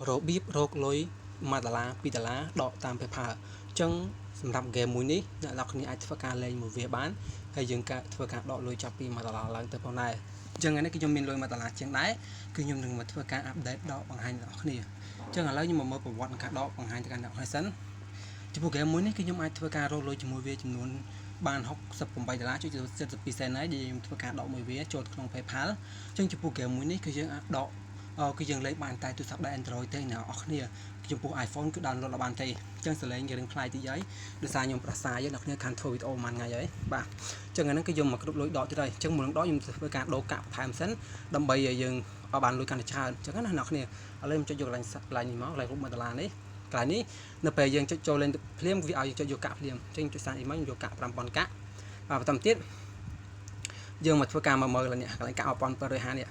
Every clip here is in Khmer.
របៀបរកលុយ$1 $2ដកតាម PayPal អញ្ចឹងសម្រាប់ game មួយនេះអ្នកនរគ្នាអាចធ្វើការលេងមួយវាបានហើយយើងក៏ធ្វើការដកលុយចាប់ពី$1ឡើងទៅផងដែរអញ្ចឹងថ្ងៃនេះគឺខ្ញុំមានលុយ$1ជាងដែរគឺខ្ញុំនឹងមកធ្វើការ update ដកបង្ហាញដល់អ្នកគ្នាអញ្ចឹងឥឡូវខ្ញុំមកមើលប្រវត្តិនៃការដកបង្ហាញទៅកាន់អ្នកគ្នាសិនចំពោះ game មួយនេះគឺខ្ញុំអាចធ្វើការរកលុយជាមួយវាចំនួនបាន$68ជួយ72សេនហើយដែលខ្ញុំធ្វើការដកមួយវាចូលក្នុង PayPal អញ្ចឹងចំពោះ game មួយនេះគឺយើងអាចដកគឺយើងលេងបានតែទូរស័ព្ទដែល Android ទេអ្នកនរគ្នាចំពោះ iPhone គឺ download បានទេអញ្ចឹងសលេងយើងខ្លាយតិចហើយដោយសារខ្ញុំប្រសាយអ្នកគ្នាខានធ្វើវីដេអូមួយថ្ងៃហើយបាទអញ្ចឹងអាហ្នឹងគឺយើងមកគ្រប់លុយដកទៀតហើយអញ្ចឹងមុននឹងដកខ្ញុំធ្វើការដូរកាក់បន្ថែមសិនដើម្បីឲ្យយើងឲ្យបានលុយកាន់តែច្រើនអញ្ចឹងណាអ្នកគ្នាឥឡូវខ្ញុំចុចយកកន្លែងនេះមកកន្លែងរូប$1នេះកន្លែងនេះនៅពេលយើងចុចចូលលេងភ្លាមវាឲ្យយើងចុចយកកាក់ភ្លាមអញ្ចឹងចុចសារអ៊ីម៉ែលខ្ញុំយកកាក់5000កាក់បាទបន្តទៀតយើងមកធ្វើការមើលនេះកន្លែងកាក់1750នេះ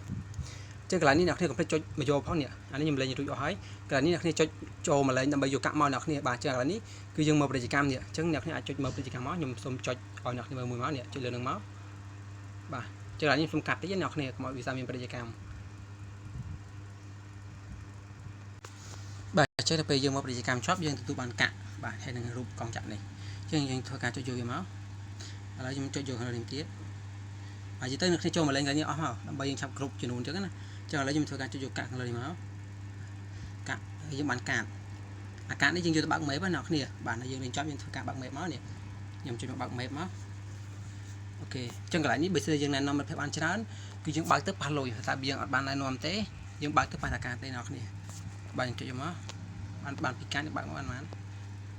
ចឹងកន្លែងនេះអ្នកគ្នាកុំភ្លេចចុចមកយកផងនេះអានេះខ្ញុំលេងរួចអស់ហើយកន្លែងនេះអ្នកគ្នាចុចចូលមកលេងដើម្បីយកកាក់មកអ្នកគ្នាបាទចឹងកន្លែងនេះគឺយើងមើលពាណិជ្ជកម្មនេះអញ្ចឹងអ្នកគ្នាអាចចុចមើលពាណិជ្ជកម្មមកខ្ញុំសូមចុចឲ្យអ្នកគ្នាមើលមួយមកនេះចុចលើនឹងមកបាទចឹងកន្លែងនេះខ្ញុំកាត់តិចអ្នកគ្នាកុំឲ្យវាសាមានពាណិជ្ជកម្មបាទចឹងទៅពេលយើងមកពាណិជ្ជកម្មចប់យើងទទួលបានកាក់បាទហើយនឹងរូបកងចាក់នេះចឹងយើងធ្វើការចុចយកវាមកឥឡូវខ្ញុំចុចយកខាងនេះទៀតហើយទៅអ្នកគ្នាចូលមកលេងកន្លែងនេះអស់មកដើម្បីយើងឆាប់គ្រប់ចំនួនចឹងណាចឹងឥឡូវខ្ញុំធ្វើការចុចយកកាក់ខាងលើនេះមកកាក់ហើយយើងបានកាក់អាកាក់នេះយើងយកទៅបើក map ណាអ្នកគ្នាបាទយើងលេងចប់យើងធ្វើការបើក map មកនេះខ្ញុំចុចមកបើក map មកអូខេចឹងកន្លែងនេះបើសិនយើងណែនាំមិត្តភក្តិបានច្រើនគឺយើងបើកទៅប៉ះលុយតែយើងអត់បានណែនាំទេយើងបើកទៅប៉ះអាកាទេអ្នកគ្នាបាទយើងចុចយកមកបានពីកាក់យើងបើកមកបាន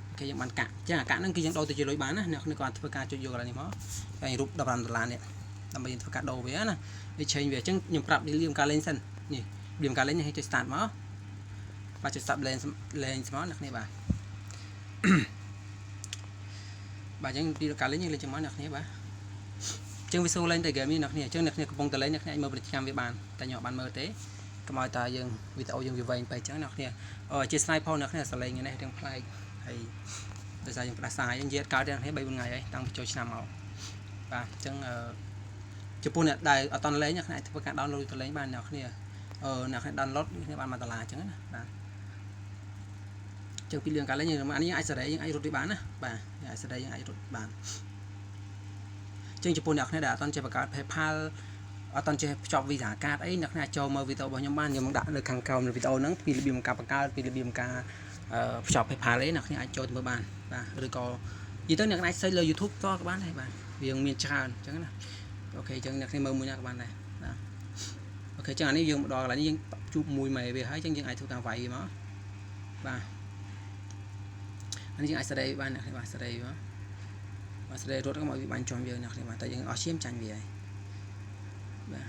អូខេយើងបានកាក់ចឹងអាកាក់ហ្នឹងគឺយើងដូរទៅជាលុយបានណាអ្នកគ្នាគាត់ធ្វើការចុចយកកន្លែងនេះមកហើយរូប$15នេះដើម្បីយើងធ្វើការដូរវាណាវាឆេញវាអញ្ចឹងខ្ញុំប្រាប់លៀមការលេងសិននេះលៀមការលេងនេះឲ្យចុច start មកបាទចុច start លេងស្មោះអ្នកគ្នាបាទបាទអញ្ចឹងពីការលេងយើងលេងជាមួយអ្នកគ្នាបាទអញ្ចឹងវាសូលេងតែ game នេះអ្នកគ្នាអញ្ចឹងអ្នកគ្នាកំពុងតែលេងអ្នកគ្នាអាចមើលពាណិជ្ជកម្មវាបានតែខ្ញុំអត់បានមើលទេកុំឲ្យតែយើងវីដេអូយើងវាវែងពេកអញ្ចឹងអ្នកគ្នាជាស្នៃផងអ្នកគ្នាសលេងនេះទាំងប្លែកហើយដោយសារយើងផ្ដាសាយយើងនិយាយកើតទាំងគ្នា3 4ថ្ងៃហើយតាំងពីចូលឆ្នាំមកបាទអញ្ចឹងចំពោះអ្នកដែលអត់តលេងអ្នកអាចធ្វើការ download ទៅលេងបានអ្នកគ្នាអ្នកគ្នា download គ្នាបាន$1អញ្ចឹងណាបាទចឹងពីរឿងការលេងយើងអានេះអាចសេរីយើងអាចរត់វាបានណាបាទអាចសេរីយើងអាចរត់បានចឹងចំពោះអ្នកគ្នាដែលអត់តចេះបង្កើត PayPal អត់តចេះភ្ជាប់ Visa Card អីអ្នកគ្នាអាចចូលមើលវីដេអូរបស់ខ្ញុំបានខ្ញុំដាក់នៅខាងក្រោមនៃវីដេអូហ្នឹងពីរបៀបការបង្កើតពីរបៀបការភ្ជាប់ PayPal អីអ្នកគ្នាអាចចូលមើលបានបាទឬក៏និយាយទៅអ្នកអាចសេចលើ YouTube ក៏បានដែរបាទវាមានច្រើនអញ្ចឹងណាអូខេអញ្ចឹងអ្នកគ្នាមើលមួយណាក៏បានដែរណាអូខេអញ្ចឹងអានេះយើងមកដល់កន្លែងនេះយើងជួបមួយមេវាហើយអញ្ចឹងយើងអាចធ្វើការវាយវាមកបាទអានេះយើងអាចសេរីបានអ្នកគ្នាបាទសេរីមកបាទសេរីរត់ក៏មកវាបាញ់ចំយើងអ្នកគ្នាបាទតែយើងអស់ឈាមចាញ់វាហើយបាទ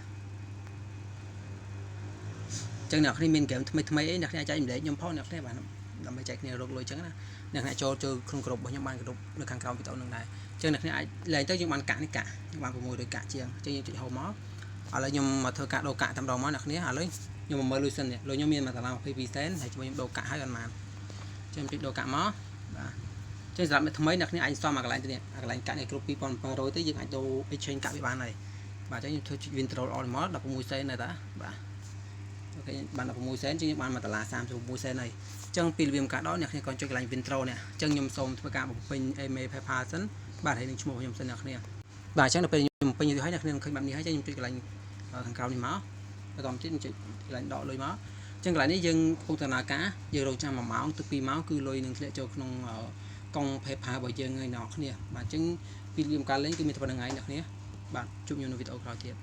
អញ្ចឹងអ្នកគ្នាមានហ្គេមថ្មីអីអ្នកគ្នាអាចចែកម្លែកខ្ញុំផងអ្នកគ្នាបាទដើម្បីចែកគ្នារកលុយអញ្ចឹងណាអ្នកគ្នាចូលក្នុងក្រុមរបស់ខ្ញុំបានក្រុមនៅខាងក្រោមវីដេអូនឹងដែរអញ្ចឹងអ្នកគ្នាអាចលេងទៅយើងបានកាក់នេះកាក់យើងបាន600កាក់ជាងអញ្ចឹងយើងចុចហូបមកឥឡូវខ្ញុំមកធ្វើការដូរកាក់តែម្ដងមកអ្នកគ្នាឥឡូវខ្ញុំមកមើលលុយសិននេះលុយខ្ញុំមាន$22សេនហើយជាមួយខ្ញុំដូរកាក់ហើយអត់បានអញ្ចឹងចុចដូរកាក់មកបាទអញ្ចឹងសម្រាប់អ្នកថ្មីអ្នកគ្នាអាចស្ទំមកកន្លែងទៅនេះកន្លែងកាក់នេះគ្រប់2700ទៅយើងអាចដូរ exchange កាក់វាបានហើយបាទអញ្ចឹងខ្ញុំធ្វើ withdraw all មក16សេនដែរតាបាទអូខេបាន16សេនជាងខ្ញុំបាន$1.36សេនហើយអញ្ចឹងពីរបៀបការដោអ្នកគ្នាក៏ចុចកន្លែង withdraw នេះអញ្ចឹងខ្ញុំសូមធ្វើការបំពេញ email PayPal សិនបាទហើយនឹងឈ្មោះខ្ញុំសិនអ្នកគ្នាបាទអញ្ចឹងដល់ពេលខ្ញុំបំពេញរួចហើយអ្នកគ្នានឹងឃើញបែបនេះហើយខ្ញុំចុចកន្លែងខាងក្រោមនេះមកបន្តទៀតខ្ញុំចុចកន្លែងដកលុយមកអញ្ចឹងកន្លែងនេះយើងពុកដំណើរការយើងរងចាំ1ម៉ោងទៅ2ម៉ោងគឺលុយនឹងធ្លាក់ចូលក្នុងកុង PayPal របស់យើងហើយអ្នកគ្នាបាទអញ្ចឹងពីរបៀបការលេងគឺមានតែប៉ុណ្្នឹងហើយអ្នកគ្នាបាទជួបខ្ញុំនៅវីដេអូក្រោយទៀត